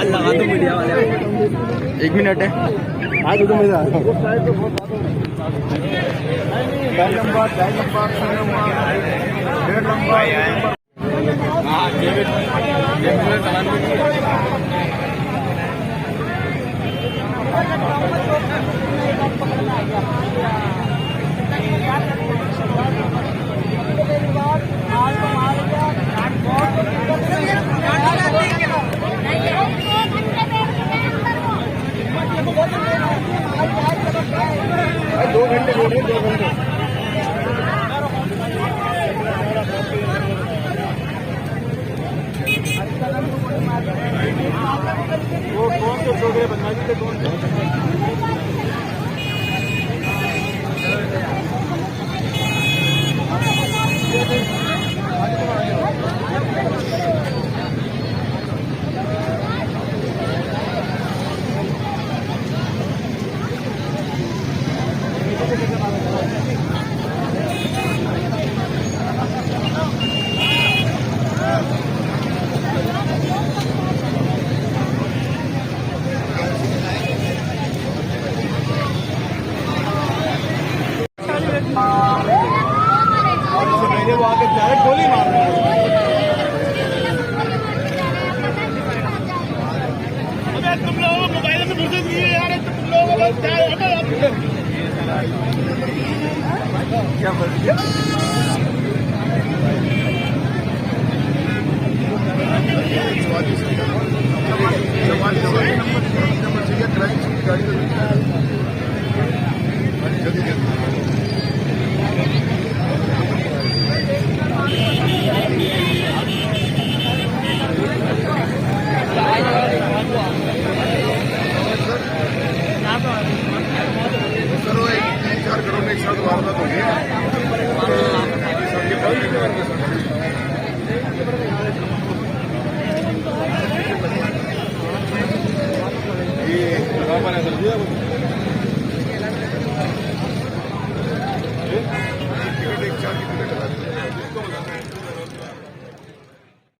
लगा दो मीडिया वाले, 1 मिनट है। आज तो मजा दो घंटे हो रहे, 2 घंटे। वो कौन से छोटे बना जी कौन वो आके डायरेक्ट गोली मार रहे हैं। अबे तुम लोग मोबाइल में घुस गए यार, तुम लोग क्या बोल रहे ये